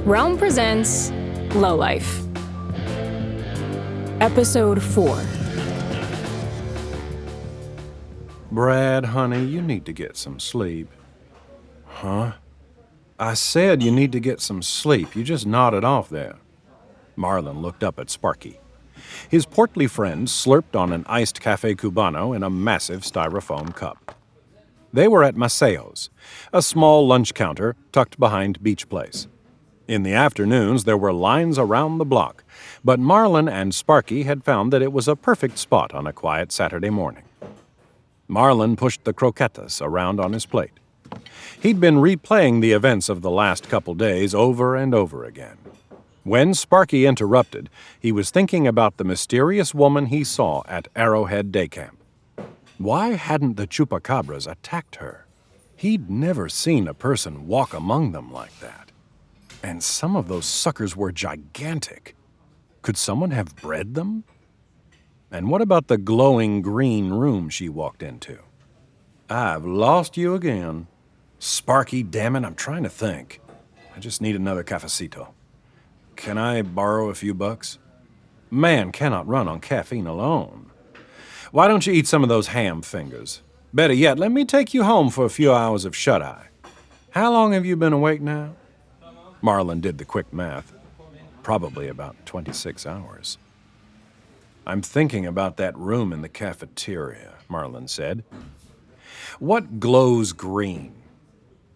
Realm presents Lowlife. Episode 4. Brad, honey, you need to get some sleep. Huh? I said you need to get some sleep. You just nodded off there. Marlon looked up at Sparky. His portly friend slurped on an iced Café Cubano in a massive styrofoam cup. They were at Maceo's, a small lunch counter tucked behind Beach Place. In the afternoons, there were lines around the block, but Marlon and Sparky had found that it was a perfect spot on a quiet Saturday morning. Marlon pushed the croquetas around on his plate. He'd been replaying the events of the last couple days over and over again. When Sparky interrupted, he was thinking about the mysterious woman he saw at Arrowhead Day Camp. Why hadn't the chupacabras attacked her? He'd never seen a person walk among them like that. And some of those suckers were gigantic. Could someone have bred them? And what about the glowing green room she walked into? I've lost you again. Sparky, damn it, I'm trying to think. I just need another cafecito. Can I borrow a few bucks? Man cannot run on caffeine alone. Why don't you eat some of those ham fingers? Better yet, let me take you home for a few hours of shut-eye. How long have you been awake now? Marlon did the quick math. Probably about 26 hours. I'm thinking about that room in the cafeteria, Marlon said. What glows green?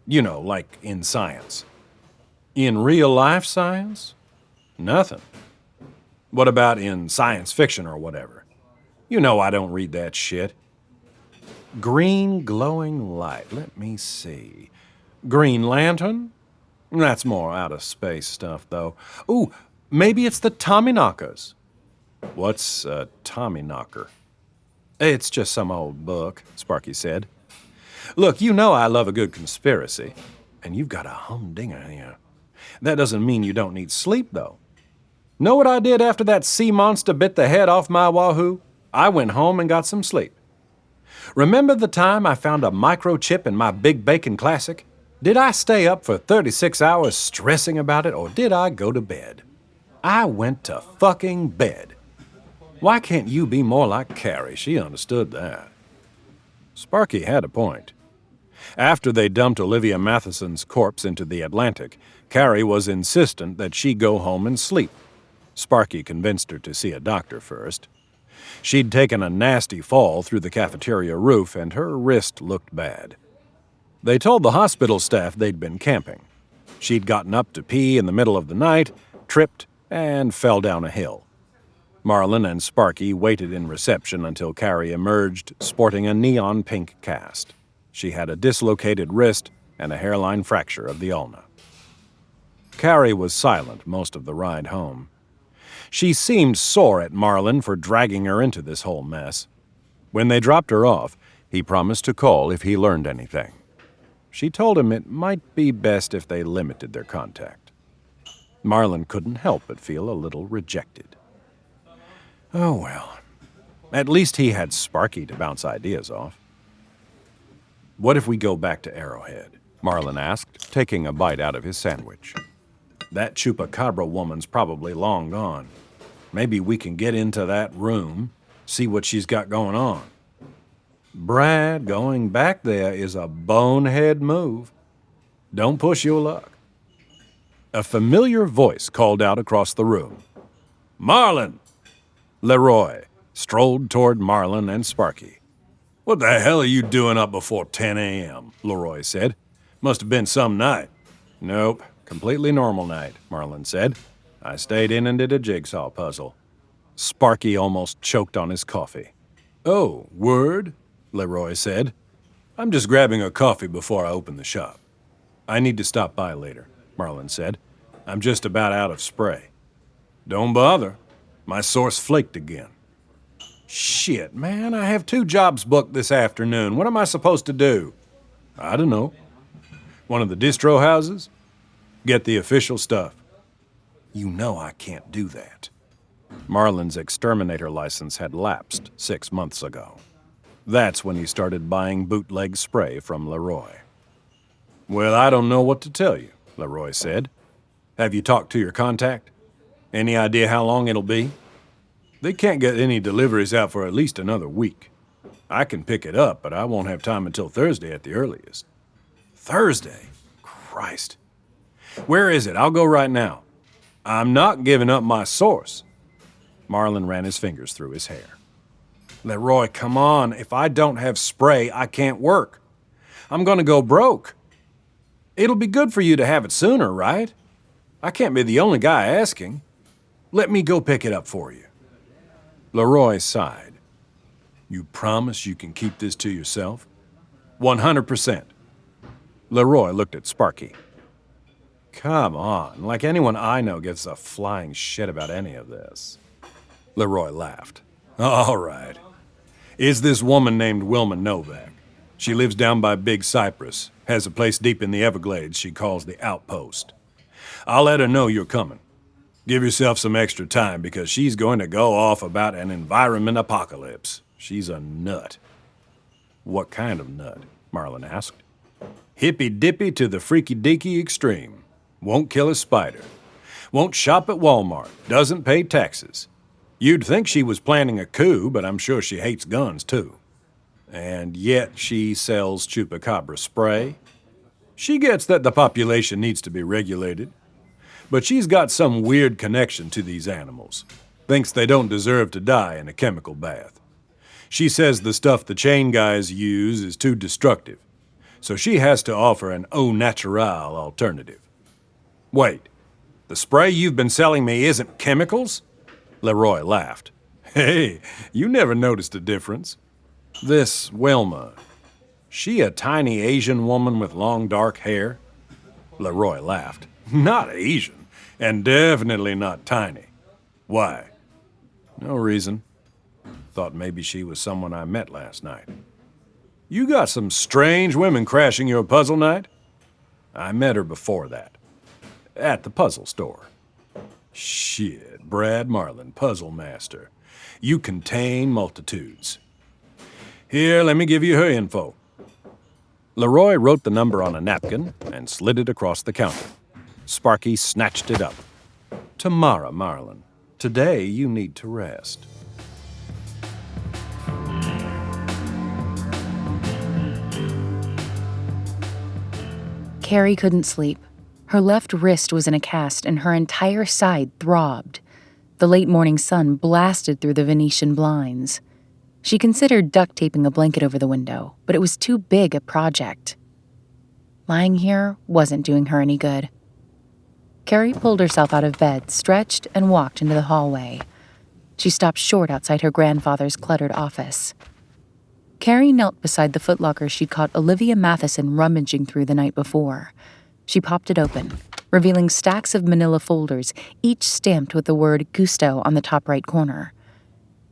You know, like in science. In real-life science? Nothing. What about in science fiction or whatever? You know I don't read that shit. Green glowing light. Let me see. Green Lantern? That's more out-of-space stuff, though. Ooh, maybe it's the Tommyknockers. What's a Tommyknocker? It's just some old book, Sparky said. Look, you know I love a good conspiracy, and you've got a humdinger here. That doesn't mean you don't need sleep, though. Know what I did after that sea monster bit the head off my wahoo? I went home and got some sleep. Remember the time I found a microchip in my Big Bacon Classic? Did I stay up for 36 hours stressing about it, or did I go to bed? I went to fucking bed. Why can't you be more like Kari? She understood that. Sparky had a point. After they dumped Olivia Matheson's corpse into the Atlantic, Kari was insistent that she go home and sleep. Sparky convinced her to see a doctor first. She'd taken a nasty fall through the cafeteria roof, and her wrist looked bad. They told the hospital staff they'd been camping. She'd gotten up to pee in the middle of the night, tripped, and fell down a hill. Marlon and Sparky waited in reception until Kari emerged, sporting a neon pink cast. She had a dislocated wrist and a hairline fracture of the ulna. Kari was silent most of the ride home. She seemed sore at Marlon for dragging her into this whole mess. When they dropped her off, he promised to call if he learned anything. She told him it might be best if they limited their contact. Marlon couldn't help but feel a little rejected. Oh well, at least he had Sparky to bounce ideas off. What if we go back to Arrowhead? Marlon asked, taking a bite out of his sandwich. That chupacabra woman's probably long gone. Maybe we can get into that room, see what she's got going on. Brad, going back there is a bonehead move. Don't push your luck. A familiar voice called out across the room. Marlon! Leroy strolled toward Marlon and Sparky. What the hell are you doing up before 10 a.m., Leroy said. Must have been some night. Nope, completely normal night, Marlon said. I stayed in and did a jigsaw puzzle. Sparky almost choked on his coffee. Oh, word? Leroy said. I'm just grabbing a coffee before I open the shop. I need to stop by later, Marlon said. I'm just about out of spray. Don't bother. My source flaked again. Shit, man, I have 2 jobs booked this afternoon. What am I supposed to do? I don't know. One of the distro houses? Get the official stuff. You know I can't do that. Marlon's exterminator license had lapsed 6 months ago. That's when he started buying bootleg spray from Leroy. Well, I don't know what to tell you, Leroy said. Have you talked to your contact? Any idea how long it'll be? They can't get any deliveries out for at least another week. I can pick it up, but I won't have time until Thursday at the earliest. Thursday? Christ. Where is it? I'll go right now. I'm not giving up my source. Marlon ran his fingers through his hair. Leroy, come on. If I don't have spray, I can't work. I'm going to go broke. It'll be good for you to have it sooner, right? I can't be the only guy asking. Let me go pick it up for you. Leroy sighed. You promise you can keep this to yourself? 100%. Leroy looked at Sparky. Come on, like anyone I know gives a flying shit about any of this. Leroy laughed. All right. Is this woman named Wilma Novak. She lives down by Big Cypress, has a place deep in the Everglades she calls the Outpost. I'll let her know you're coming. Give yourself some extra time because she's going to go off about an environment apocalypse. She's a nut. What kind of nut? Marlon asked. Hippy-dippy to the freaky-deaky extreme. Won't kill a spider. Won't shop at Walmart. Doesn't pay taxes. You'd think she was planning a coup, but I'm sure she hates guns, too. And yet she sells chupacabra spray. She gets that the population needs to be regulated. But she's got some weird connection to these animals. Thinks they don't deserve to die in a chemical bath. She says the stuff the chain guys use is too destructive. So she has to offer an au naturel alternative. Wait, the spray you've been selling me isn't chemicals? Leroy laughed. Hey, you never noticed a difference. This Wilma, she a tiny Asian woman with long dark hair? Leroy laughed. Not Asian, and definitely not tiny. Why? No reason. Thought maybe she was someone I met last night. You got some strange women crashing your puzzle night? I met her before that. At the puzzle store. Shit, Brad Marlin, puzzle master. You contain multitudes. Here, let me give you her info. Leroy wrote the number on a napkin and slid it across the counter. Sparky snatched it up. Tomorrow, Marlin. Today you need to rest. Kari couldn't sleep. Her left wrist was in a cast and her entire side throbbed. The late morning sun blasted through the Venetian blinds. She considered duct taping a blanket over the window, but it was too big a project. Lying here wasn't doing her any good. Kari pulled herself out of bed, stretched, and walked into the hallway. She stopped short outside her grandfather's cluttered office. Kari knelt beside the footlocker she'd caught Olivia Matheson rummaging through the night before. She popped it open, revealing stacks of manila folders, each stamped with the word Gusto on the top right corner.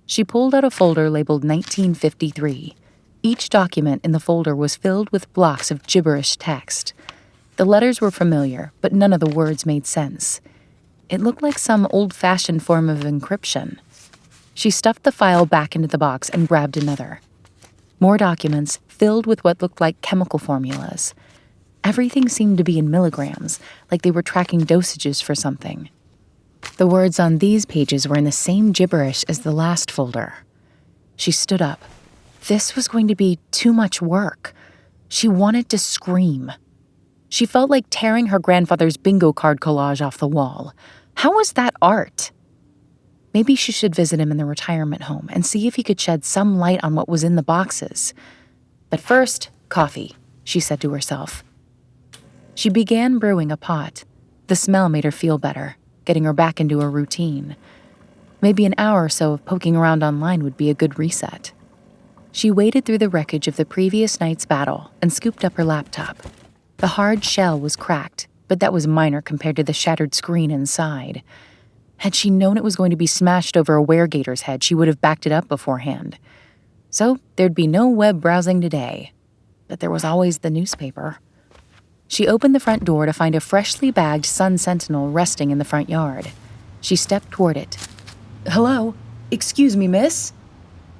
She pulled out a folder labeled 1953. Each document in the folder was filled with blocks of gibberish text. The letters were familiar, but none of the words made sense. It looked like some old-fashioned form of encryption. She stuffed the file back into the box and grabbed another. More documents filled with what looked like chemical formulas. Everything seemed to be in milligrams, like they were tracking dosages for something. The words on these pages were in the same gibberish as the last folder. She stood up. This was going to be too much work. She wanted to scream. She felt like tearing her grandfather's bingo card collage off the wall. How was that art? Maybe she should visit him in the retirement home and see if he could shed some light on what was in the boxes. But first, coffee, she said to herself. She began brewing a pot. The smell made her feel better, getting her back into a routine. Maybe an hour or so of poking around online would be a good reset. She waded through the wreckage of the previous night's battle and scooped up her laptop. The hard shell was cracked, but that was minor compared to the shattered screen inside. Had she known it was going to be smashed over a weregator's head, she would have backed it up beforehand. So there'd be no web browsing today. But there was always the newspaper. She opened the front door to find a freshly bagged Sun Sentinel resting in the front yard. She stepped toward it. "Hello? Excuse me, miss?"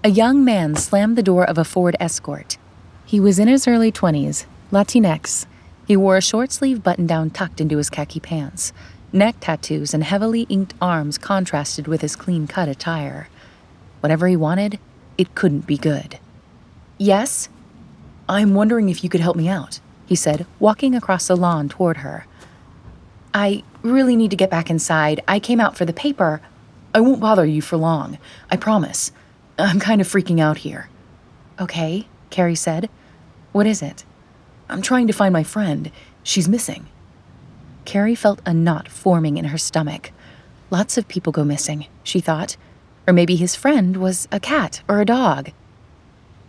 A young man slammed the door of a Ford Escort. He was in his early 20s, Latinx. He wore a short-sleeve button-down tucked into his khaki pants. Neck tattoos and heavily inked arms contrasted with his clean-cut attire. Whatever he wanted, it couldn't be good. "Yes? I'm wondering if you could help me out," he said, walking across the lawn toward her. "I really need to get back inside. I came out for the paper. I won't bother you for long, I promise. I'm kind of freaking out here." "Okay," Kari said. "What is it?" "I'm trying to find my friend. She's missing." Kari felt a knot forming in her stomach. Lots of people go missing, she thought. Or maybe his friend was a cat or a dog.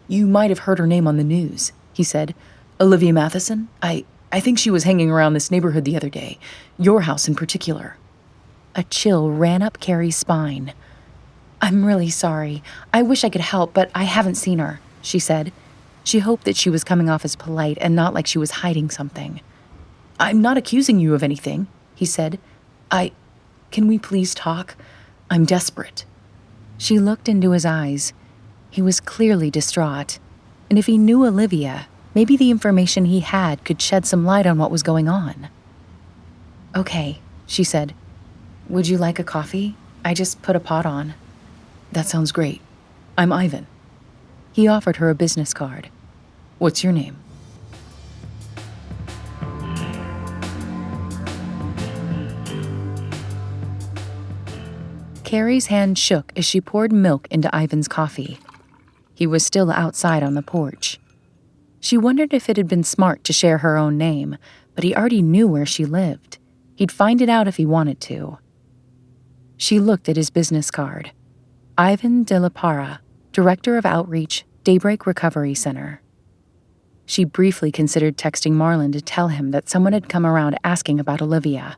"You might have heard her name on the news," he said. "Olivia Matheson? I think she was hanging around this neighborhood the other day. Your house in particular." A chill ran up Kari's spine. "I'm really sorry. I wish I could help, but I haven't seen her," she said. She hoped that she was coming off as polite and not like she was hiding something. "I'm not accusing you of anything," he said. Can we please talk? I'm desperate." She looked into his eyes. He was clearly distraught. And if he knew Olivia, maybe the information he had could shed some light on what was going on. "Okay," she said. "Would you like a coffee? I just put a pot on." "That sounds great. I'm Ivan." He offered her a business card. "What's your name?" Kari's hand shook as she poured milk into Ivan's coffee. He was still outside on the porch. She wondered if it had been smart to share her own name, but he already knew where she lived. He'd find it out if he wanted to. She looked at his business card. Ivan de la Parra, Director of Outreach, Daybreak Recovery Center. She briefly considered texting Marlon to tell him that someone had come around asking about Olivia,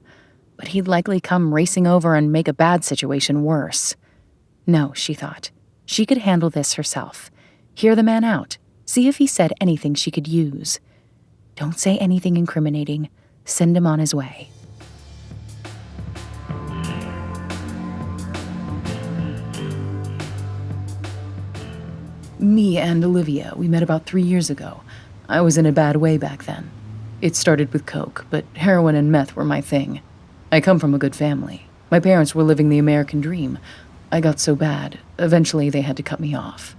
but he'd likely come racing over and make a bad situation worse. No, she thought. She could handle this herself. Hear the man out. See if he said anything she could use. Don't say anything incriminating. Send him on his way. "Me and Olivia, we met about 3 years ago. I was in a bad way back then. It started with coke, but heroin and meth were my thing. I come from a good family. My parents were living the American dream. I got so bad, eventually they had to cut me off."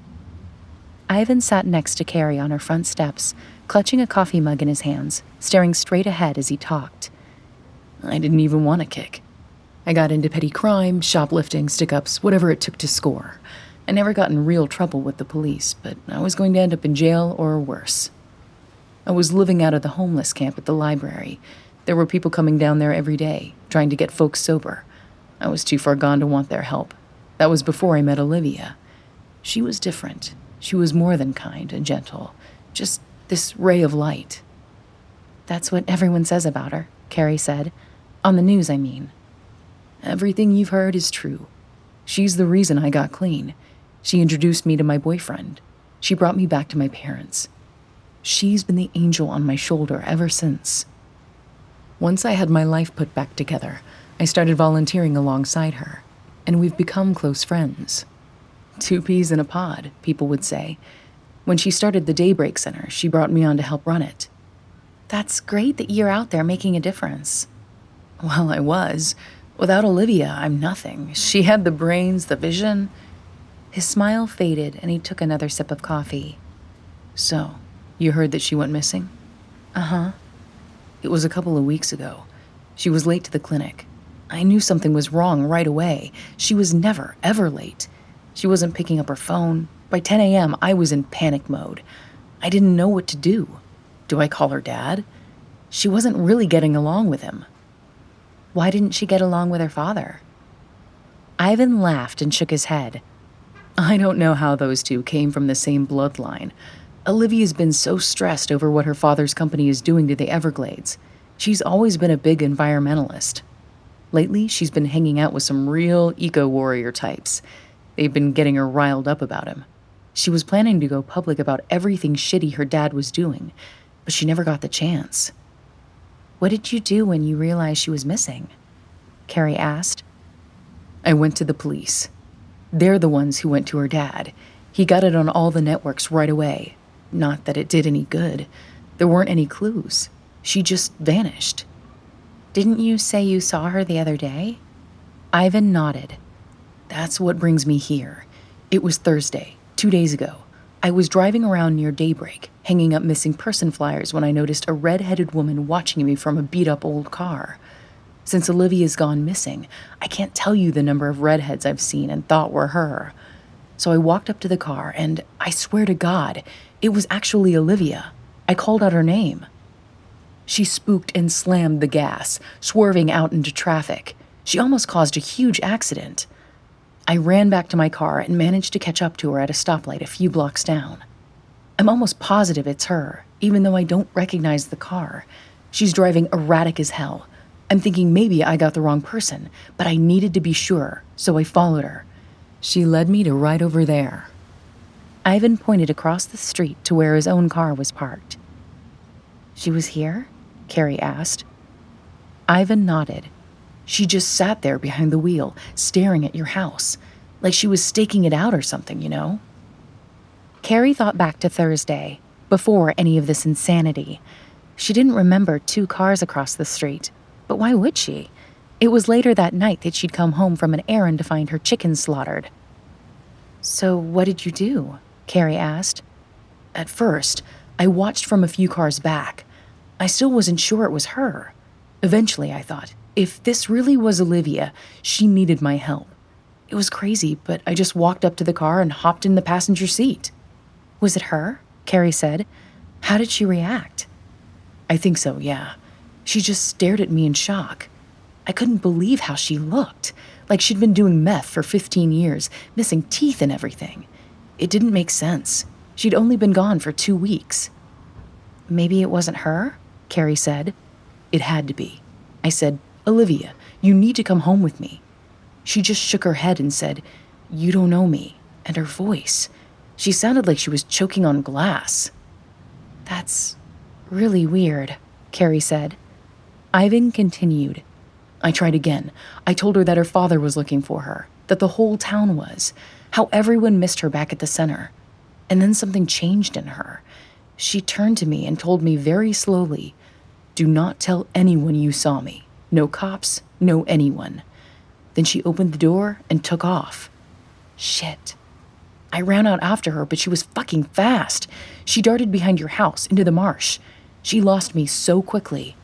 Ivan sat next to Kari on her front steps, clutching a coffee mug in his hands, staring straight ahead as he talked. "I didn't even want a kick. I got into petty crime, shoplifting, stick-ups, whatever it took to score. I never got in real trouble with the police, but I was going to end up in jail or worse. I was living out of the homeless camp at the library. There were people coming down there every day, trying to get folks sober. I was too far gone to want their help. That was before I met Olivia. She was different. She was more than kind and gentle. Just this ray of light." "That's what everyone says about her," Kari said. "On the news, I mean." "Everything you've heard is true. She's the reason I got clean. She introduced me to my boyfriend. She brought me back to my parents. She's been the angel on my shoulder ever since. Once I had my life put back together, I started volunteering alongside her, and we've become close friends. 2 peas in a pod, people would say. When she started the Daybreak Center, she brought me on to help run it." "That's great that you're out there making a difference." "Well, I was. Without Olivia, I'm nothing. She had the brains, the vision." His smile faded, and he took another sip of coffee. "So, you heard that she went missing?" "Uh-huh." "It was a couple of weeks ago. She was late to the clinic. I knew something was wrong right away. She was never, ever late. She wasn't picking up her phone. By 10 a.m., I was in panic mode. I didn't know what to do. Do I call her dad? She wasn't really getting along with him." "Why didn't she get along with her father?" Ivan laughed and shook his head. "I don't know how those two came from the same bloodline. Olivia's been so stressed over what her father's company is doing to the Everglades. She's always been a big environmentalist. Lately, she's been hanging out with some real eco-warrior types. They've been getting her riled up about him. She was planning to go public about everything shitty her dad was doing, but she never got the chance." "What did you do when you realized she was missing?" Kari asked. "I went to the police. They're the ones who went to her dad. He got it on all the networks right away. Not that it did any good. There weren't any clues. She just vanished." Didn't you say you saw her the other day? Ivan nodded. That's what brings me here. It was Thursday, 2 days ago. I was driving around near daybreak, hanging up missing person flyers when I noticed a red-headed woman watching me from a beat-up old car. Since Olivia's gone missing, I can't tell you the number of redheads I've seen and thought were her. So I walked up to the car, and I swear to God, it was actually Olivia. I called out her name. She spooked and slammed the gas, swerving out into traffic. She almost caused a huge accident. I ran back to my car and managed to catch up to her at a stoplight a few blocks down. I'm almost positive it's her, even though I don't recognize the car. She's driving erratic as hell. I'm thinking maybe I got the wrong person, but I needed to be sure, so I followed her. She led me to right over there. Ivan pointed across the street to where his own car was parked. She was here? Kari asked. Ivan nodded. She just sat there behind the wheel, staring at your house, like she was staking it out or something, you know? Kari thought back to Thursday, before any of this insanity. She didn't remember 2 cars across the street, but why would she? It was later that night that she'd come home from an errand to find her chickens slaughtered. So what did you do? Kari asked. At first, I watched from a few cars back. I still wasn't sure it was her. Eventually, I thought, if this really was Olivia, she needed my help. It was crazy, but I just walked up to the car and hopped in the passenger seat. Was it her? Kari said. How did she react? I think so, yeah. She just stared at me in shock. I couldn't believe how she looked, like she'd been doing meth for 15 years, missing teeth and everything. It didn't make sense. She'd only been gone for 2 weeks. Maybe it wasn't her? Kari said. It had to be. I said, Olivia, you need to come home with me. She just shook her head and said, You don't know me. And her voice, she sounded like she was choking on glass. That's really weird, Kari said. Ivan continued. I tried again. I told her that her father was looking for her, that the whole town was, how everyone missed her back at the center. And then something changed in her. She turned to me and told me very slowly, Do not tell anyone you saw me. No cops, no anyone. Then she opened the door and took off. Shit. I ran out after her, but she was fucking fast. She darted behind your house into the marsh. She lost me so quickly.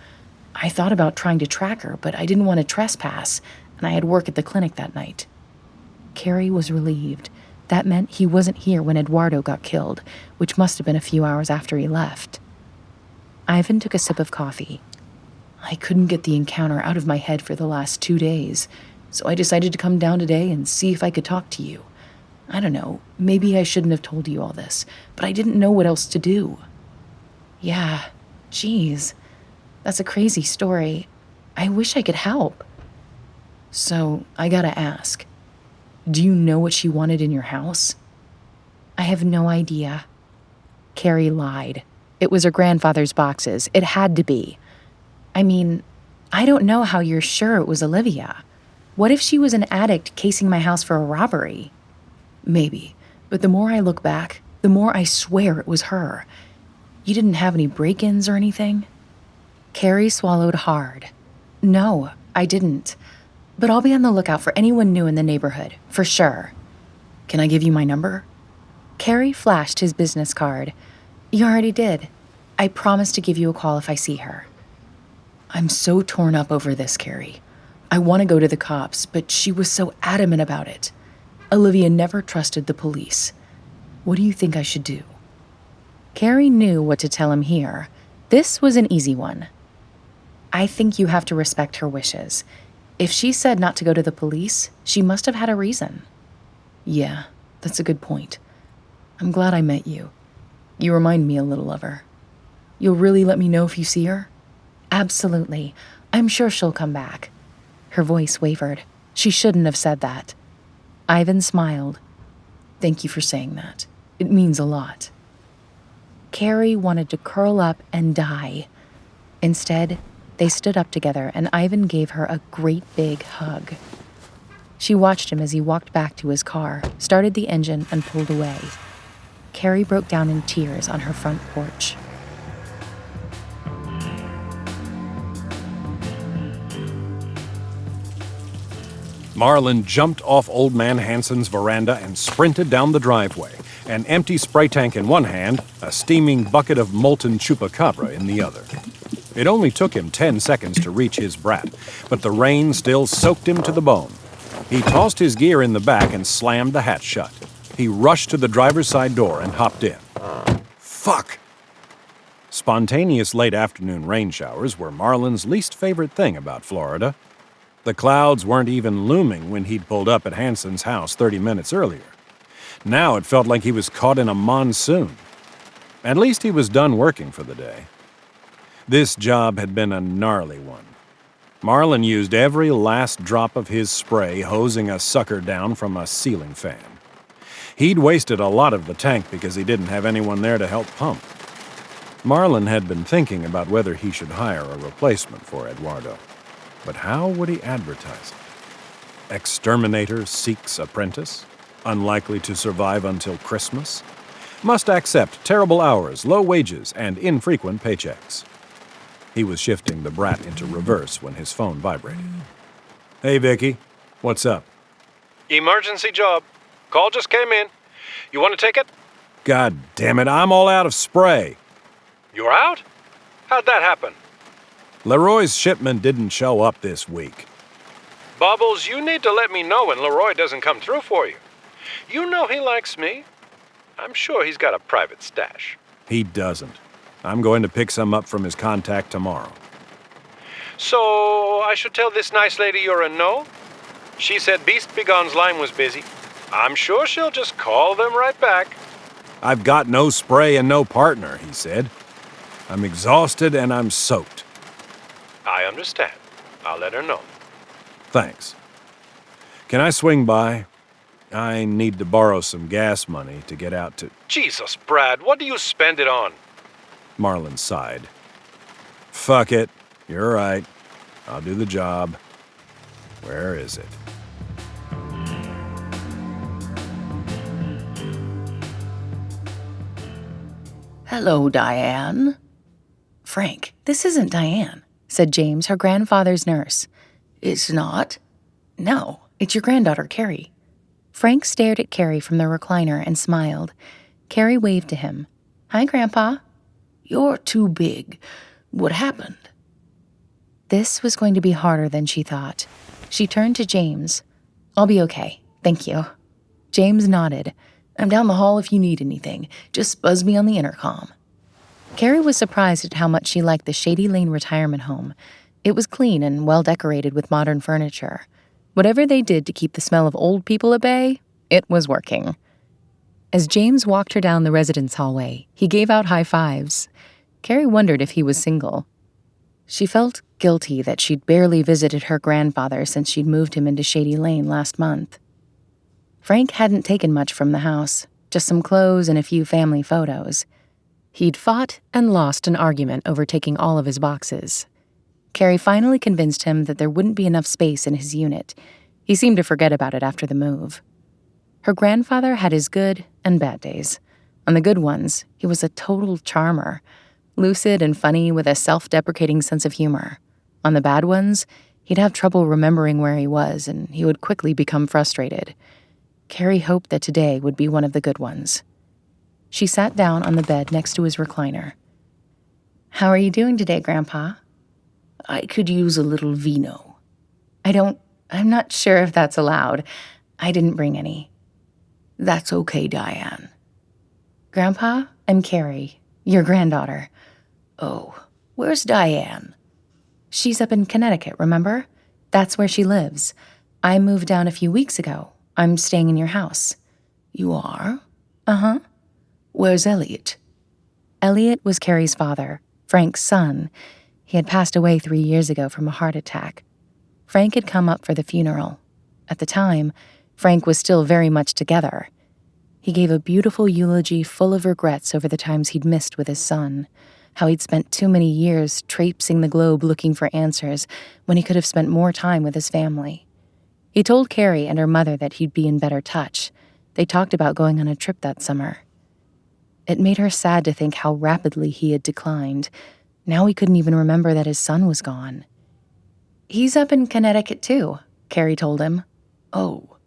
I thought about trying to track her, but I didn't want to trespass, and I had work at the clinic that night. Kari was relieved. That meant he wasn't here when Eduardo got killed, which must have been a few hours after he left. Ivan took a sip of coffee. I couldn't get the encounter out of my head for the last 2 days, so I decided to come down today and see if I could talk to you. I don't know, maybe I shouldn't have told you all this, but I didn't know what else to do. Yeah, geez. That's a crazy story. I wish I could help. So, I gotta ask. Do you know what she wanted in your house? I have no idea. Kari lied. It was her grandfather's boxes. It had to be. I mean, I don't know how you're sure it was Olivia. What if she was an addict casing my house for a robbery? Maybe, but the more I look back, the more I swear it was her. You didn't have any break-ins or anything? Kari swallowed hard. No, I didn't. But I'll be on the lookout for anyone new in the neighborhood, for sure. Can I give you my number? Kari flashed his business card. You already did. I promise to give you a call if I see her. I'm so torn up over this, Kari. I want to go to the cops, but she was so adamant about it. Olivia never trusted the police. What do you think I should do? Kari knew what to tell him here. This was an easy one. I think you have to respect her wishes. If she said not to go to the police, she must have had a reason. Yeah, that's a good point. I'm glad I met you. You remind me a little of her. You'll really let me know if you see her? Absolutely. I'm sure she'll come back. Her voice wavered. She shouldn't have said that. Ivan smiled. Thank you for saying that. It means a lot. Kari wanted to curl up and die. Instead, they stood up together and Ivan gave her a great big hug. She watched him as he walked back to his car, started the engine, and pulled away. Kari broke down in tears on her front porch. Marlin jumped off Old Man Hansen's veranda and sprinted down the driveway, an empty spray tank in one hand, a steaming bucket of molten chupacabra in the other. It only took him 10 seconds to reach his brat, but the rain still soaked him to the bone. He tossed his gear in the back and slammed the hatch shut. He rushed to the driver's side door and hopped in. Fuck! Spontaneous late afternoon rain showers were Marlin's least favorite thing about Florida. The clouds weren't even looming when he'd pulled up at Hansen's house 30 minutes earlier. Now it felt like he was caught in a monsoon. At least he was done working for the day. This job had been a gnarly one. Marlin used every last drop of his spray hosing a sucker down from a ceiling fan. He'd wasted a lot of the tank because he didn't have anyone there to help pump. Marlin had been thinking about whether he should hire a replacement for Eduardo. But how would he advertise it? Exterminator seeks apprentice? Unlikely to survive until Christmas? Must accept terrible hours, low wages, and infrequent paychecks. He was shifting the brat into reverse when his phone vibrated. Hey, Vicky. What's up? Emergency job. Call just came in. You want to take it? God damn it, I'm all out of spray. You're out? How'd that happen? Leroy's shipment didn't show up this week. Bubbles, you need to let me know when Leroy doesn't come through for you. You know he likes me. I'm sure he's got a private stash. He doesn't. I'm going to pick some up from his contact tomorrow. So, I should tell this nice lady you're a no? She said Beast Begone's line was busy. I'm sure she'll just call them right back. I've got no spray and no partner, he said. I'm exhausted and I'm soaked. I understand. I'll let her know. Thanks. Can I swing by? I need to borrow some gas money to get out to... Jesus, Brad, what do you spend it on? Marlin sighed. Fuck it. You're right. I'll do the job. Where is it? Hello, Diane. Frank, this isn't Diane, said James, her grandfather's nurse. It's not? No, it's your granddaughter, Kari. Frank stared at Kari from the recliner and smiled. Kari waved to him. Hi, Grandpa. You're too big. What happened? This was going to be harder than she thought. She turned to James. I'll be okay, thank you. James nodded. I'm down the hall if you need anything. Just buzz me on the intercom. Kari was surprised at how much she liked the Shady Lane retirement home. It was clean and well decorated with modern furniture. Whatever they did to keep the smell of old people at bay, it was working. As James walked her down the residence hallway, he gave out high fives. Kari wondered if he was single. She felt guilty that she'd barely visited her grandfather since she'd moved him into Shady Lane last month. Frank hadn't taken much from the house, just some clothes and a few family photos. He'd fought and lost an argument over taking all of his boxes. Kari finally convinced him that there wouldn't be enough space in his unit. He seemed to forget about it after the move. Her grandfather had his good and bad days. On the good ones, he was a total charmer, lucid and funny with a self-deprecating sense of humor. On the bad ones, he'd have trouble remembering where he was, and he would quickly become frustrated. Kari hoped that today would be one of the good ones. She sat down on the bed next to his recliner. How are you doing today, Grandpa? I could use a little vino. I'm not sure if that's allowed. I didn't bring any. That's okay, Diane. Grandpa, I'm Kari, your granddaughter. Oh, where's Diane? She's up in Connecticut, remember? That's where she lives. I moved down a few weeks ago. I'm staying in your house. You are? Uh-huh. Where's Elliot? Elliot was Kari's father, Frank's son. He had passed away 3 years ago from a heart attack. Frank had come up for the funeral. At the time, Frank was still very much together. He gave a beautiful eulogy full of regrets over the times he'd missed with his son, how he'd spent too many years traipsing the globe looking for answers when he could have spent more time with his family. He told Kari and her mother that he'd be in better touch. They talked about going on a trip that summer. It made her sad to think how rapidly he had declined. Now he couldn't even remember that his son was gone. He's up in Connecticut, too, Kari told him. Oh.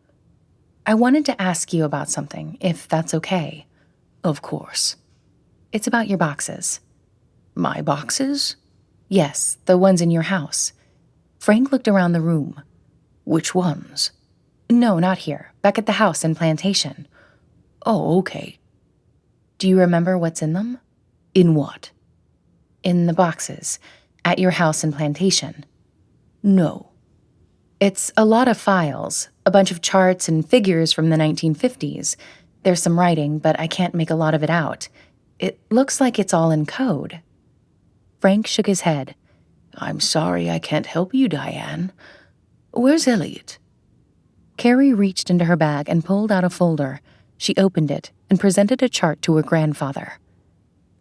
I wanted to ask you about something, if that's okay. Of course. It's about your boxes. My boxes? Yes, the ones in your house. Frank looked around the room. Which ones? No, not here. Back at the house in Plantation. Oh, okay. Do you remember what's in them? In what? In the boxes. At your house in Plantation. No. It's a lot of files. A bunch of charts and figures from the 1950s. There's some writing, but I can't make a lot of it out. It looks like it's all in code. Frank shook his head. I'm sorry I can't help you, Diane. Where's Elliot? Kari reached into her bag and pulled out a folder. She opened it and presented a chart to her grandfather.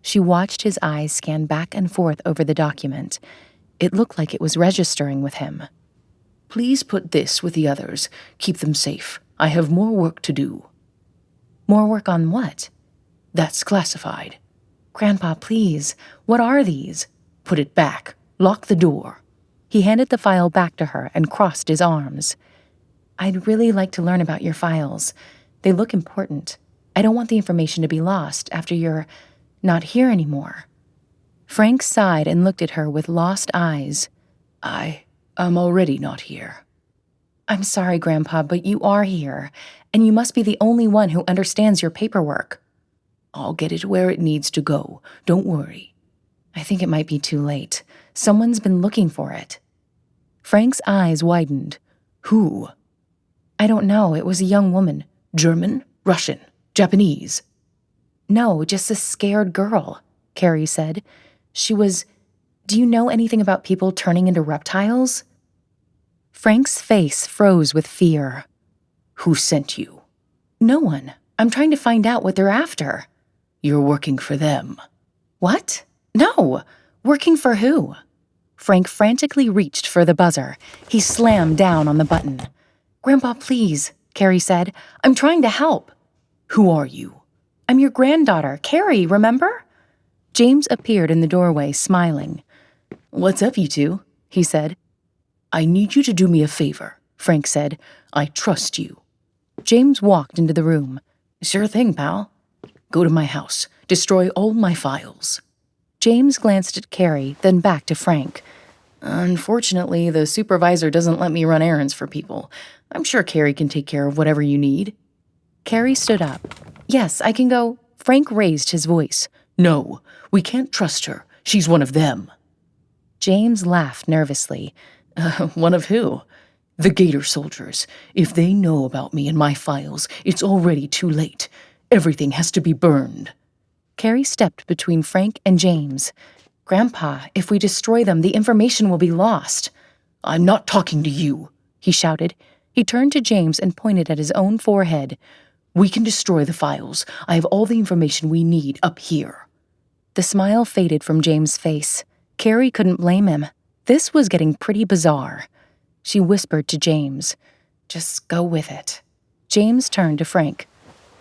She watched his eyes scan back and forth over the document. It looked like it was registering with him. Please put this with the others. Keep them safe. I have more work to do. More work on what? That's classified. Grandpa, please. What are these? Put it back. Lock the door. He handed the file back to her and crossed his arms. I'd really like to learn about your files. They look important. I don't want the information to be lost after you're not here anymore. Frank sighed and looked at her with lost eyes. I'm already not here. I'm sorry, Grandpa, but you are here, and you must be the only one who understands your paperwork. I'll get it where it needs to go. Don't worry. I think it might be too late. Someone's been looking for it. Frank's eyes widened. Who? I don't know. It was a young woman. German? Russian? Japanese? No, just a scared girl, Kari said. She was... Do you know anything about people turning into reptiles? Frank's face froze with fear. Who sent you? No one. I'm trying to find out what they're after. You're working for them. What? No. Working for who? Frank frantically reached for the buzzer. He slammed down on the button. Grandpa, please, Kari said. I'm trying to help. Who are you? I'm your granddaughter, Kari, remember? James appeared in the doorway, smiling. What's up, you two? He said. I need you to do me a favor, Frank said. I trust you. James walked into the room. Sure thing, pal. Go to my house. Destroy all my files. James glanced at Kari, then back to Frank. Unfortunately, the supervisor doesn't let me run errands for people. I'm sure Kari can take care of whatever you need. Kari stood up. Yes, I can go. Frank raised his voice. No, we can't trust her. She's one of them. James laughed nervously. One of who? The Gator soldiers. If they know about me and my files, it's already too late. Everything has to be burned. Kari stepped between Frank and James. Grandpa, if we destroy them, the information will be lost. I'm not talking to you, he shouted. He turned to James and pointed at his own forehead. We can destroy the files. I have all the information we need up here. The smile faded from James' face. Kari couldn't blame him. This was getting pretty bizarre. She whispered to James, "Just go with it." James turned to Frank.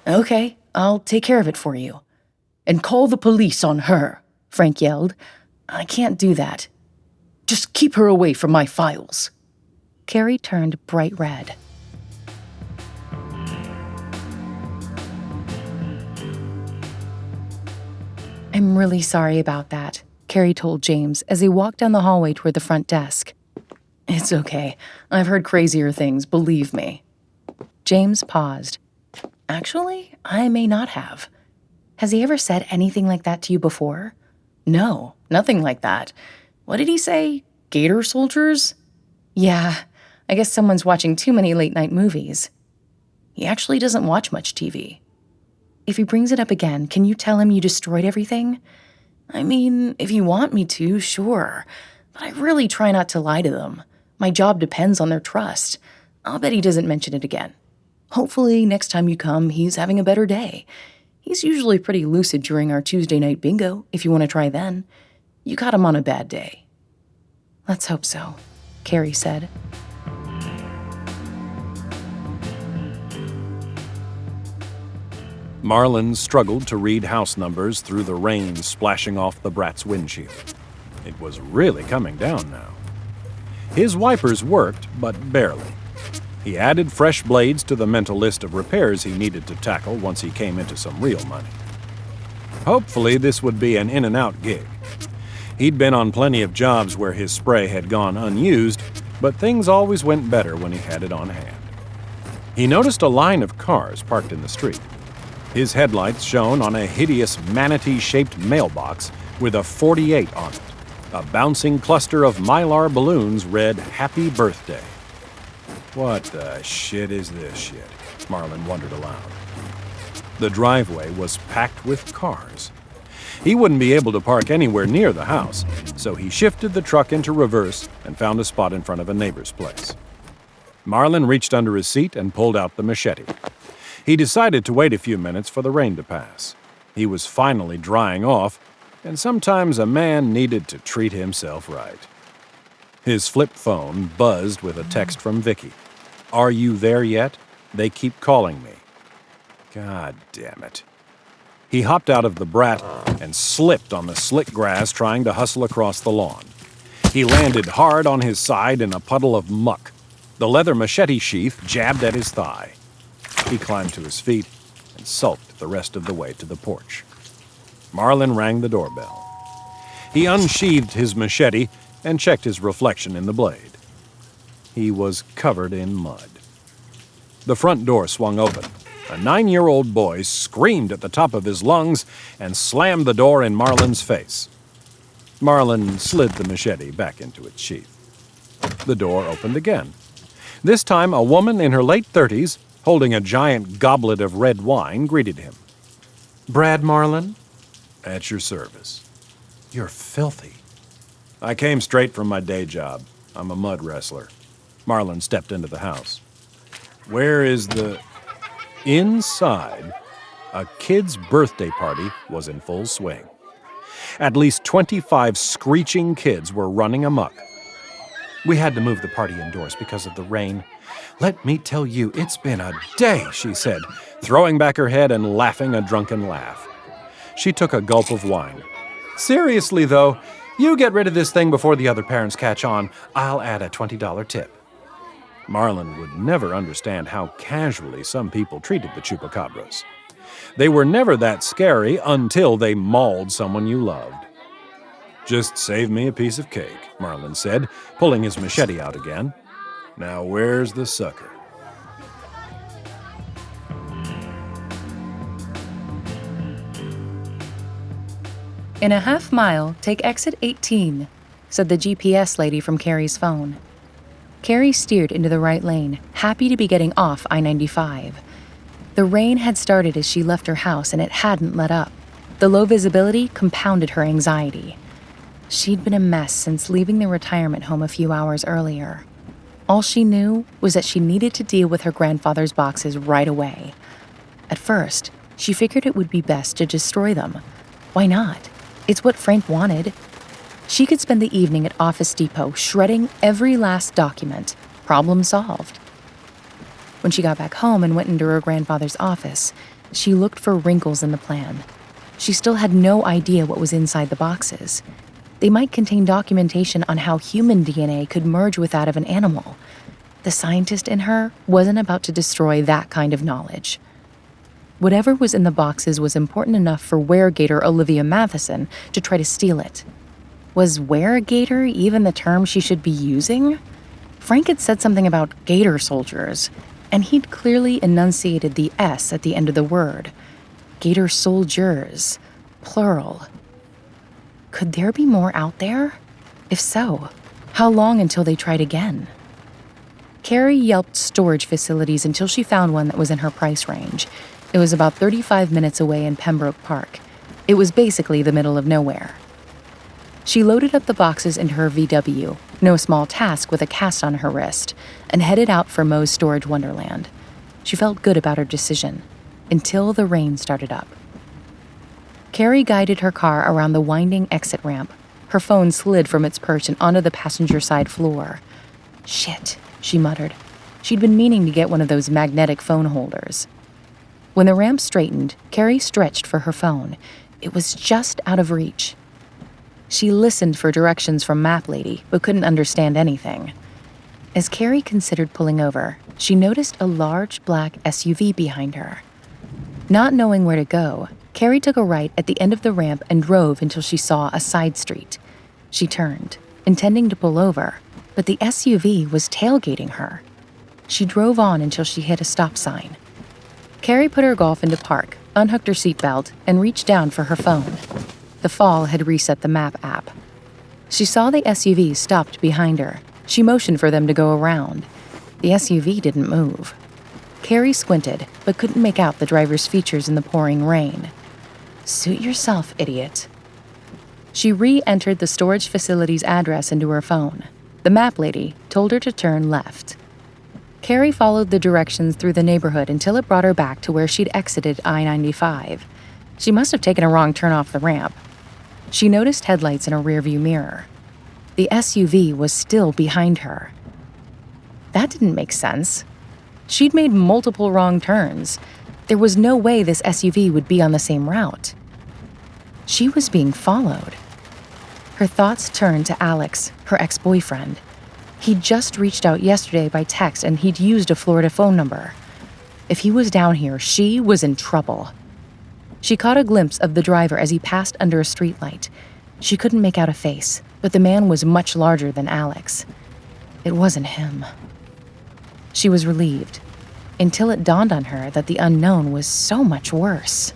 Okay, I'll take care of it for you. And call the police on her, Frank yelled. I can't do that. Just keep her away from my files. Kari turned bright red. I'm really sorry about that, Kari told James as he walked down the hallway toward the front desk. It's okay. I've heard crazier things, believe me. James paused. Actually, I may not have. Has he ever said anything like that to you before? No, nothing like that. What did he say? Gator soldiers? Yeah, I guess someone's watching too many late-night movies. He actually doesn't watch much TV. If he brings it up again, can you tell him you destroyed everything? I mean, if you want me to, sure. But I really try not to lie to them. My job depends on their trust. I'll bet he doesn't mention it again. Hopefully, next time you come, he's having a better day. He's usually pretty lucid during our Tuesday night bingo, if you want to try then. You caught him on a bad day. Let's hope so, Kari said. Marlin struggled to read house numbers through the rain splashing off the brat's windshield. It was really coming down now. His wipers worked, but barely. He added fresh blades to the mental list of repairs he needed to tackle once he came into some real money. Hopefully, this would be an in-and-out gig. He'd been on plenty of jobs where his spray had gone unused, but things always went better when he had it on hand. He noticed a line of cars parked in the street. His headlights shone on a hideous manatee-shaped mailbox with a 48 on it. A bouncing cluster of Mylar balloons read, "Happy Birthday." What the shit is this shit? Marlin wondered aloud. The driveway was packed with cars. He wouldn't be able to park anywhere near the house, so he shifted the truck into reverse and found a spot in front of a neighbor's place. Marlin reached under his seat and pulled out the machete. He decided to wait a few minutes for the rain to pass. He was finally drying off, and sometimes a man needed to treat himself right. His flip phone buzzed with a text from Vicky. "Are you there yet? They keep calling me." God damn it. He hopped out of the Brat and slipped on the slick grass trying to hustle across the lawn. He landed hard on his side in a puddle of muck. The leather machete sheath jabbed at his thigh. He climbed to his feet and sulked the rest of the way to the porch. Marlin rang the doorbell. He unsheathed his machete and checked his reflection in the blade. He was covered in mud. The front door swung open. A 9-year-old boy screamed at the top of his lungs and slammed the door in Marlin's face. Marlin slid the machete back into its sheath. The door opened again. This time, a woman in her late 30s, holding a giant goblet of red wine, greeted him. "Brad Marlin?" "At your service." "You're filthy." "I came straight from my day job. I'm a mud wrestler." Marlin stepped into the house. "Where is the—" Inside, a kid's birthday party was in full swing. At least 25 screeching kids were running amok. "We had to move the party indoors because of the rain. Let me tell you, it's been a day," she said, throwing back her head and laughing a drunken laugh. She took a gulp of wine. "Seriously, though, you get rid of this thing before the other parents catch on. I'll add a $20 tip." Marlin would never understand how casually some people treated the chupacabras. They were never that scary until they mauled someone you loved. "Just save me a piece of cake," Marlin said, pulling his machete out again. "Now where's the sucker?" "In a half mile, take exit 18, said the GPS lady from Kari's phone. Kari steered into the right lane, happy to be getting off I-95. The rain had started as she left her house and it hadn't let up. The low visibility compounded her anxiety. She'd been a mess since leaving the retirement home a few hours earlier. All she knew was that she needed to deal with her grandfather's boxes right away. At first, she figured it would be best to destroy them. Why not? It's what Frank wanted. She could spend the evening at Office Depot shredding every last document. Problem solved. When she got back home and went into her grandfather's office, she looked for wrinkles in the plan. She still had no idea what was inside the boxes. They might contain documentation on how human DNA could merge with that of an animal. The scientist in her wasn't about to destroy that kind of knowledge. Whatever was in the boxes was important enough for weregator Olivia Matheson to try to steal it. Was weregator even the term she should be using? Frank had said something about gator soldiers, and he'd clearly enunciated the S at the end of the word. Gator soldiers, plural. Could there be more out there? If so, how long until they tried again? Kari yelped storage facilities until she found one that was in her price range. It was about 35 minutes away in Pembroke Park. It was basically the middle of nowhere. She loaded up the boxes into her VW, no small task with a cast on her wrist, and headed out for Moe's Storage Wonderland. She felt good about her decision, until the rain started up. Kari guided her car around the winding exit ramp. Her phone slid from its perch and onto the passenger side floor. "Shit," she muttered. She'd been meaning to get one of those magnetic phone holders. When the ramp straightened, Kari stretched for her phone. It was just out of reach. She listened for directions from Map Lady, but couldn't understand anything. As Kari considered pulling over, she noticed a large black SUV behind her. Not knowing where to go, Kari took a right at the end of the ramp and drove until she saw a side street. She turned, intending to pull over, but the SUV was tailgating her. She drove on until she hit a stop sign. Kari put her Golf into park, unhooked her seatbelt, and reached down for her phone. The fall had reset the map app. She saw the SUV stopped behind her. She motioned for them to go around. The SUV didn't move. Kari squinted, but couldn't make out the driver's features in the pouring rain. Suit yourself, idiot. She re-entered the storage facility's address into her phone. The map lady told her to turn left. Kari followed the directions through the neighborhood until it brought her back to where she'd exited I-95. She must have taken a wrong turn off the ramp. She noticed headlights in a rearview mirror. The SUV was still behind her. That didn't make sense. She'd made multiple wrong turns. There was no way this SUV would be on the same route. She was being followed. Her thoughts turned to Alex, her ex-boyfriend. He'd just reached out yesterday by text and he'd used a Florida phone number. If he was down here, she was in trouble. She caught a glimpse of the driver as he passed under a streetlight. She couldn't make out a face, but the man was much larger than Alex. It wasn't him. She was relieved, until it dawned on her that the unknown was so much worse.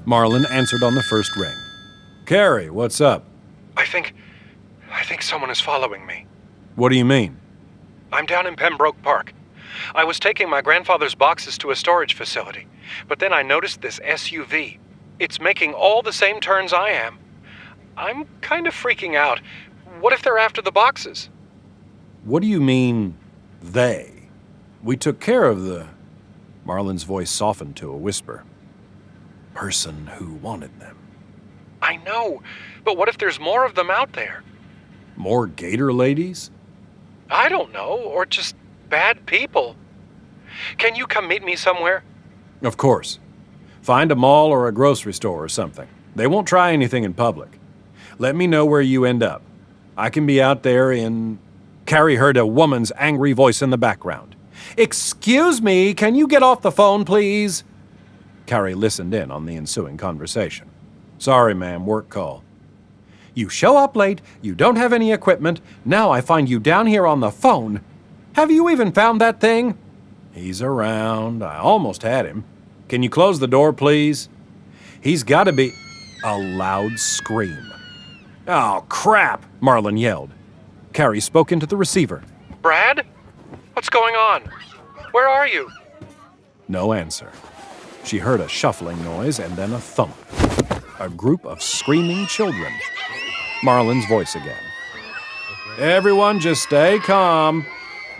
Marlon answered on the first ring. Kari, what's up? I think someone is following me. What do you mean? I'm down in Pembroke Park. I was taking my grandfather's boxes to a storage facility, but then I noticed this SUV. It's making all the same turns I am. I'm kind of freaking out. What if they're after the boxes? What do you mean, they? We took care of the... Marlon's voice softened to a whisper. Person who wanted them. I know, but what if there's more of them out there? More gator ladies? I don't know, or just bad people. Can you come meet me somewhere? Of course. Find a mall or a grocery store or something. They won't try anything in public. Let me know where you end up. I can be out there in... Kari heard a woman's angry voice in the background. Excuse me, can you get off the phone, please? Kari listened in on the ensuing conversation. Sorry, ma'am, work call. You show up late, you don't have any equipment, now I find you down here on the phone. Have you even found that thing? He's around. I almost had him. Can you close the door, please? He's got to be... A loud scream. Oh, crap, Marlon yelled. Kari spoke into the receiver. Brad? What's going on? Where are you? No answer. She heard a shuffling noise and then a thump. A group of screaming children. Marlon's voice again. Everyone just stay calm.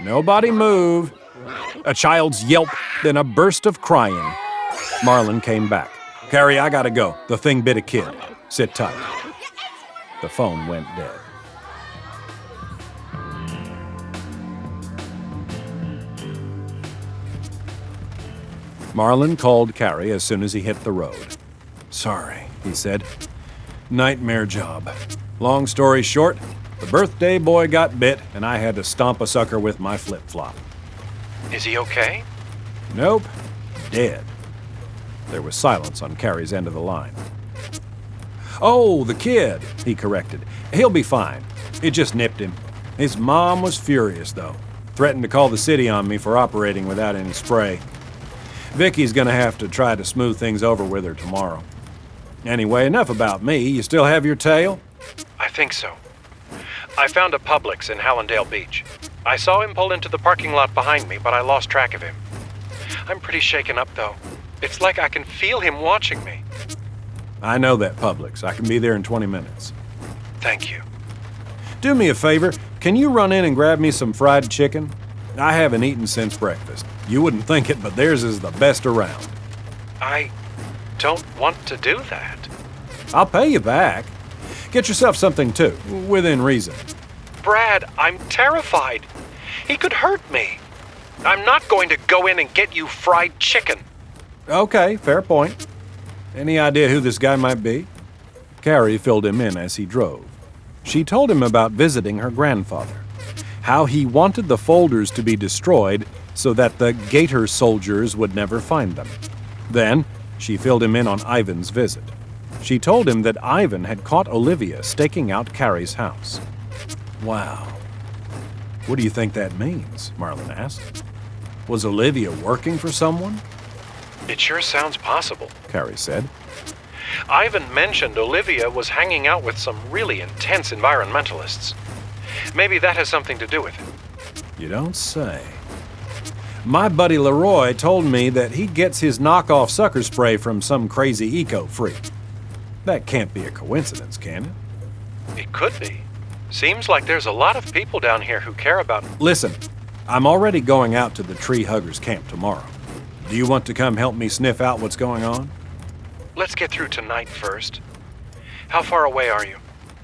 Nobody move. A child's yelp, then a burst of crying. Marlon came back. Kari, I gotta go. The thing bit a kid. Sit tight. The phone went dead. Marlon called Kari as soon as he hit the road. Sorry, he said. Nightmare job. Long story short, the birthday boy got bit and I had to stomp a sucker with my flip-flop. Is he okay? Nope. Dead. There was silence on Kari's end of the line. Oh, the kid, he corrected. He'll be fine. It just nipped him. His mom was furious, though. Threatened to call the city on me for operating without any spray. Vicky's gonna have to try to smooth things over with her tomorrow. Anyway, enough about me. You still have your tail? I think so. I found a Publix in Hallandale Beach. I saw him pull into the parking lot behind me, but I lost track of him. I'm pretty shaken up, though. It's like I can feel him watching me. I know that Publix. I can be there in 20 minutes. Thank you. Do me a favor. Can you run in and grab me some fried chicken? I haven't eaten since breakfast. You wouldn't think it, but theirs is the best around. I don't want to do that. I'll pay you back. Get yourself something, too, within reason. Brad, I'm terrified. He could hurt me. I'm not going to go in and get you fried chicken. Okay, fair point. Any idea who this guy might be? Kari filled him in as he drove. She told him about visiting her grandfather, how he wanted the folders to be destroyed so that the Gator soldiers would never find them. Then, she filled him in on Ivan's visit. She told him that Ivan had caught Olivia staking out Kari's house. Wow. What do you think that means? Marlin asked. Was Olivia working for someone? It sure sounds possible, Kari said. Ivan mentioned Olivia was hanging out with some really intense environmentalists. Maybe that has something to do with it. You don't say. My buddy Leroy told me that he gets his knockoff sucker spray from some crazy eco-freak. That can't be a coincidence, can it? It could be. Seems like there's a lot of people down here who care about... Listen, I'm already going out to the tree huggers camp tomorrow. Do you want to come help me sniff out what's going on? Let's get through tonight first. How far away are you?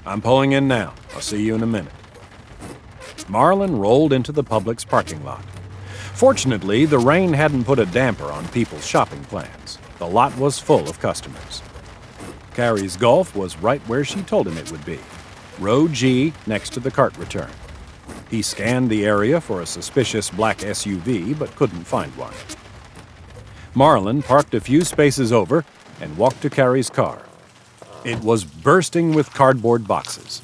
I'm pulling in now. I'll see you in a minute. Marlin rolled into the Publix parking lot. Fortunately, the rain hadn't put a damper on people's shopping plans. The lot was full of customers. Kari's Golf was right where she told him it would be, row G next to the cart return. He scanned the area for a suspicious black SUV, but couldn't find one. Marlin parked a few spaces over and walked to Kari's car. It was bursting with cardboard boxes.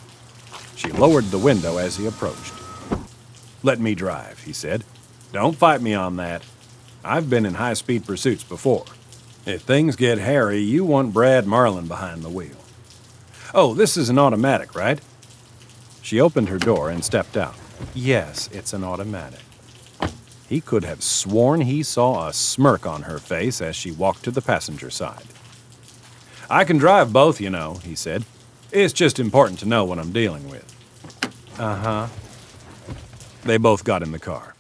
She lowered the window as he approached. "Let me drive," he said. "Don't fight me on that. I've been in high-speed pursuits before. If things get hairy, you want Brad Marlin behind the wheel. Oh, this is an automatic, right?" She opened her door and stepped out. Yes, it's an automatic. He could have sworn he saw a smirk on her face as she walked to the passenger side. "I can drive both, you know," he said. "It's just important to know what I'm dealing with." Uh-huh. They both got in the car.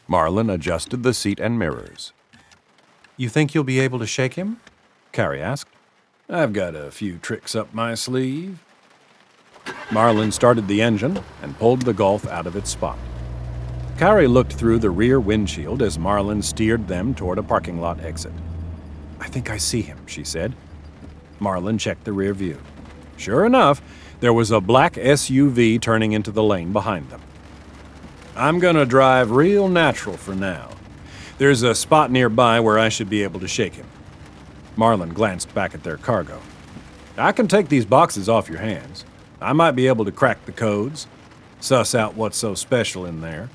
Marlin adjusted the seat and mirrors. "You think you'll be able to shake him?" Kari asked. "I've got a few tricks up my sleeve." Marlin started the engine and pulled the Golf out of its spot. Kari looked through the rear windshield as Marlin steered them toward a parking lot exit. "I think I see him," she said. Marlin checked the rear view. Sure enough, there was a black SUV turning into the lane behind them. "I'm gonna drive real natural for now. There's a spot nearby where I should be able to shake him." Marlin glanced back at their cargo. "I can take these boxes off your hands. I might be able to crack the codes, suss out what's so special in there."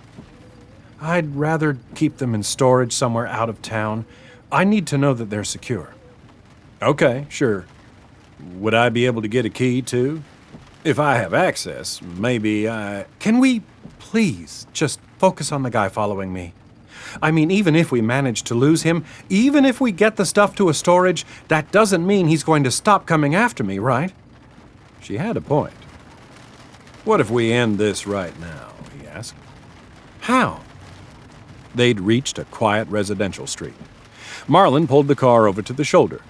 "I'd rather keep them in storage somewhere out of town. I need to know that they're secure." "Okay, sure. Would I be able to get a key, too? If I have access, maybe I..." "Can we, please, just focus on the guy following me? I mean, even if we manage to lose him, even if we get the stuff to a storage, that doesn't mean he's going to stop coming after me, right?" She had a point. "What if we end this right now?" he asked. "How?" They'd reached a quiet residential street. Marlin pulled the car over to the shoulder.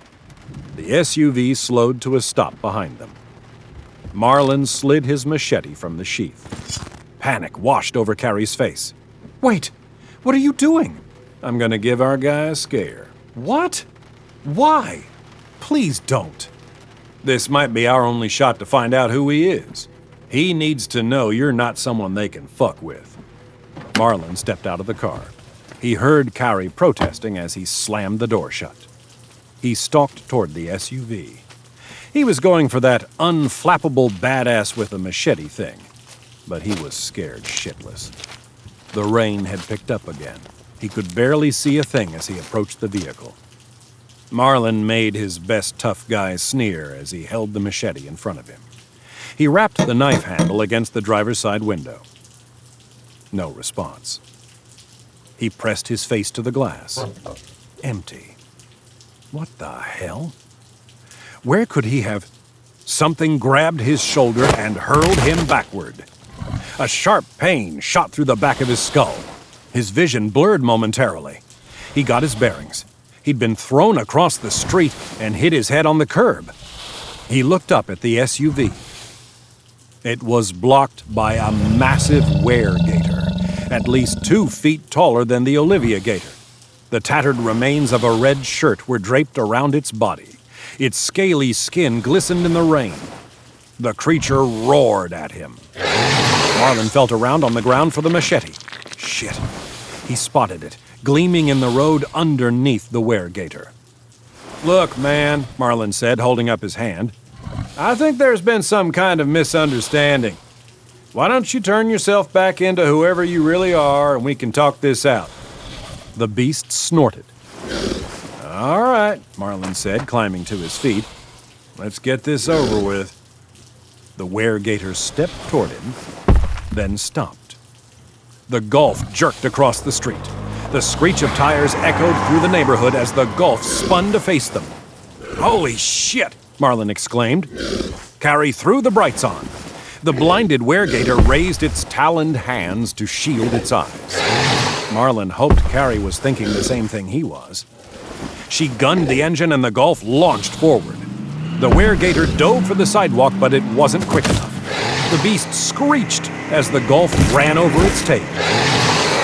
The SUV slowed to a stop behind them. Marlin slid his machete from the sheath. Panic washed over Kari's face. "Wait, what are you doing?" "I'm gonna give our guy a scare." "What? Why? Please don't." "This might be our only shot to find out who he is. He needs to know you're not someone they can fuck with." Marlin stepped out of the car. He heard Kari protesting as he slammed the door shut. He stalked toward the SUV. He was going for that unflappable badass with a machete thing, but he was scared shitless. The rain had picked up again. He could barely see a thing as he approached the vehicle. Marlin made his best tough guy sneer as he held the machete in front of him. He rapped the knife handle against the driver's side window. No response. He pressed his face to the glass. Empty. What the hell? Where could he have... Something grabbed his shoulder and hurled him backward. A sharp pain shot through the back of his skull. His vision blurred momentarily. He got his bearings. He'd been thrown across the street and hit his head on the curb. He looked up at the SUV. It was blocked by a massive weregator, at least 2 feet taller than the Olivia gator. The tattered remains of a red shirt were draped around its body. Its scaly skin glistened in the rain. The creature roared at him. Marlin felt around on the ground for the machete. Shit. He spotted it, gleaming in the road underneath the weregator. "Look, man," Marlin said, holding up his hand. "I think there's been some kind of misunderstanding. Why don't you turn yourself back into whoever you really are and we can talk this out?" The beast snorted. "All right," Marlin said, climbing to his feet. "Let's get this over with." The weregator stepped toward him, then stopped. The Golf jerked across the street. The screech of tires echoed through the neighborhood as the Golf spun to face them. "Holy shit!" Marlin exclaimed. Kari threw the brights on. The blinded weregator raised its taloned hands to shield its eyes. Marlin hoped Kari was thinking the same thing he was. She gunned the engine and the Golf launched forward. The weregator dove for the sidewalk, but it wasn't quick enough. The beast screeched as the Golf ran over its tail.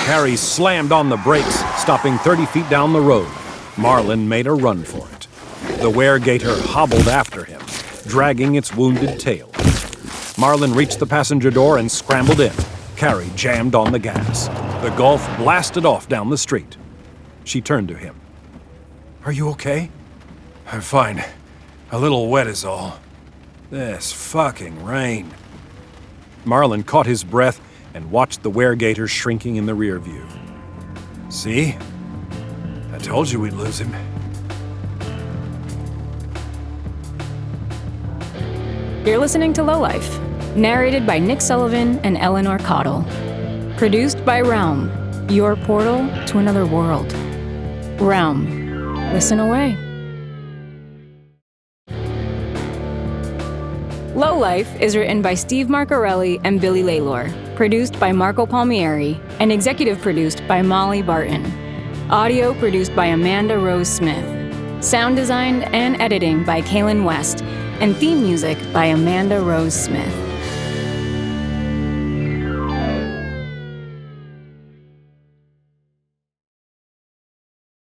Kari slammed on the brakes, stopping 30 feet down the road. Marlin made a run for it. The weregator hobbled after him, dragging its wounded tail. Marlin reached the passenger door and scrambled in. Kari jammed on the gas. The Golf blasted off down the street. She turned to him. "Are you okay?" "I'm fine. A little wet is all. This fucking rain." Marlin caught his breath and watched the weregator shrinking in the rear view. "See? I told you we'd lose him." You're listening to Lowlife, narrated by Nick Sullivan and Eleanor Cottle. Produced by Realm, your portal to another world. Realm, listen away. Lowlife is written by Steve Marcarelli and Billy Lalor, produced by Marco Palmieri, and executive produced by Molly Barton. Audio produced by Amanda Rose Smith. Sound designed and editing by Kaylin West, and theme music by Amanda Rose Smith.